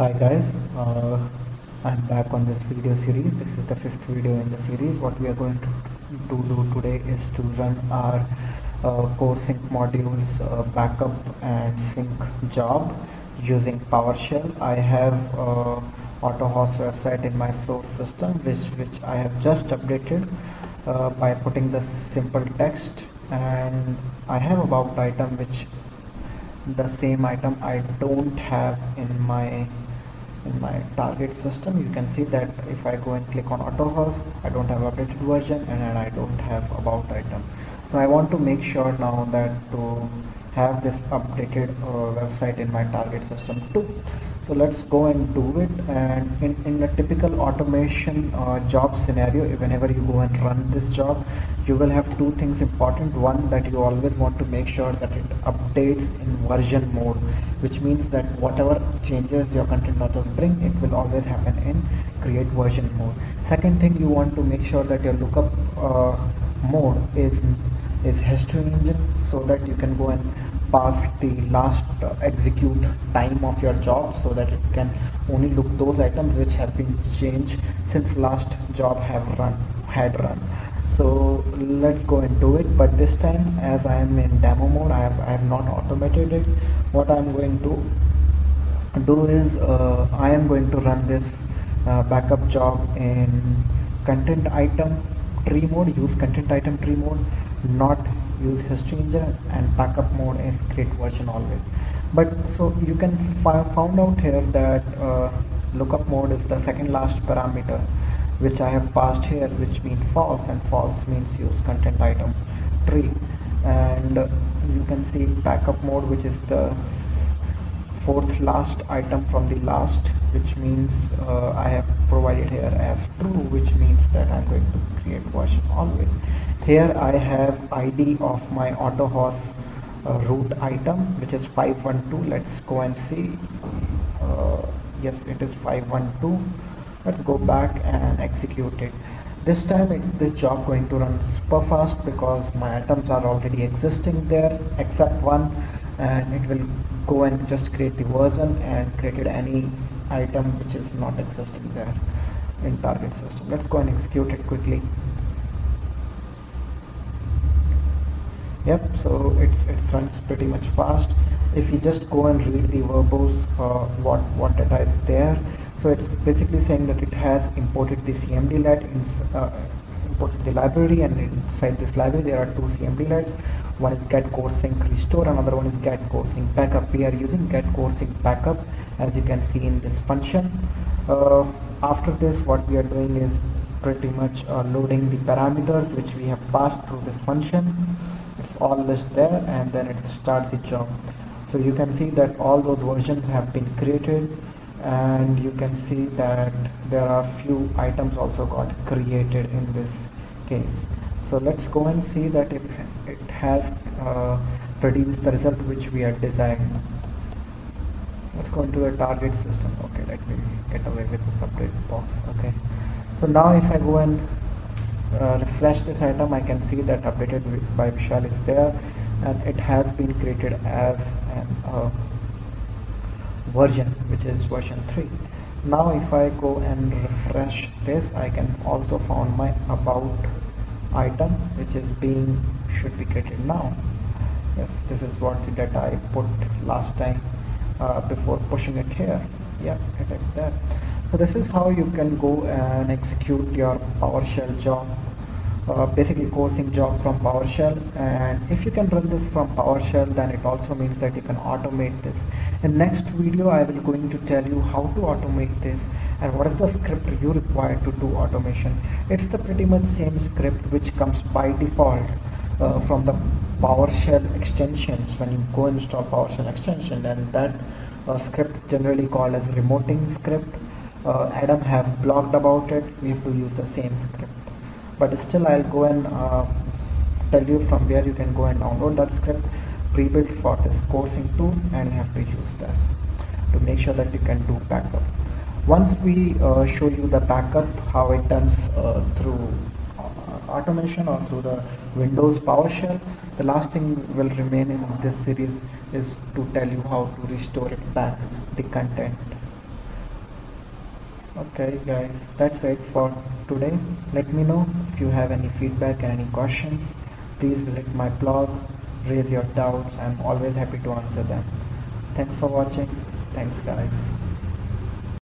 Hi guys, I'm back on this video series. This is the fifth video in the series. What we are going to do today is to run our core sync modules backup and sync job using PowerShell. I have AutoHorse website in my source system which I have just updated by putting the simple text, and I have about item which the same item I don't have in my target system. You can see that if I go and click on AutoHorse, I don't have updated version and I don't have about item. So I want to make sure now that to have this updated website in my target system too. So let's go and do it. And in a typical automation job scenario, whenever you go and run this job, you will have two things important. One, that you always want to make sure that it updates in version mode, which means that whatever changes your content authors bring, it will always happen in create version mode. Second thing, you want to make sure that your lookup mode is history engine, so that you can go and pass the last execute time of your job, so that it can only look those items which have been changed since last job had run. So let's go and do it, but this time, as I am in demo mode, I have not automated it. What I'm going to do is I am going to run this backup job in content item tree mode. Use content item tree mode, not use history engine, and backup mode is create version always. But so you can found out here that lookup mode is the second last parameter which I have passed here, which means false, and false means use content item tree. And you can see backup mode, which is the fourth last item from the last, which means I have provided here as true, which means that I'm going to create version always. Here I have ID of my AutoHorse root item, which is 512. Let's go and see. Yes, it is 512. Let's go back and execute it. This time this job going to run super fast because my items are already existing there except one, and it will go and just create the version and created any item which is not existing there in target system. Let's go and execute it quickly. Yep, so it runs pretty much fast. If you just go and read the verbose what data is there, so it's basically saying that it has imported the CMD-let, imported the library, and inside this library there are two CMD-lets. One is get core sync restore, another one is get core sync backup. We are using get core sync backup, as you can see in this function. After this, what we are doing is pretty much loading the parameters which we have passed through this function. It's all list there, and then it start the job. So you can see that all those versions have been created, and you can see that there are few items also got created in this case. So let's go and see that if it has produced the result which we are designed. Let's go into the target system. Okay, let me get away with this update box. Okay, so now if I go and refresh this item, I can see that updated by Vishal is there, and it has been created as an version, which is version 3. Now if I go and refresh this, I can also found my about item, which is should be created now. Yes, this is what the data I put last time before pushing it here. Yeah, it is there. So this is how you can go and execute your PowerShell job, basically core sync job from PowerShell. And if you can run this from PowerShell, then it also means that you can automate this. In next video, I will going to tell you how to automate this and what is the script you require to do automation. It's the pretty much same script which comes by default from the PowerShell extensions. When you go install PowerShell extension, and that script generally called as remoting script. Adam have blogged about it. We have to use the same script, but still I'll go and tell you from where you can go and download that script pre-built for this core sync tool, and you have to use this to make sure that you can do backup. Once we show you the backup, how it does through automation or through the Windows PowerShell, the last thing will remain in this series is to tell you how to restore it back, the content Okay guys, that's it for today. Let me know if you have any feedback and any questions. Please visit my blog, raise your doubts. I'm always happy to answer them. Thanks for watching. Thanks guys.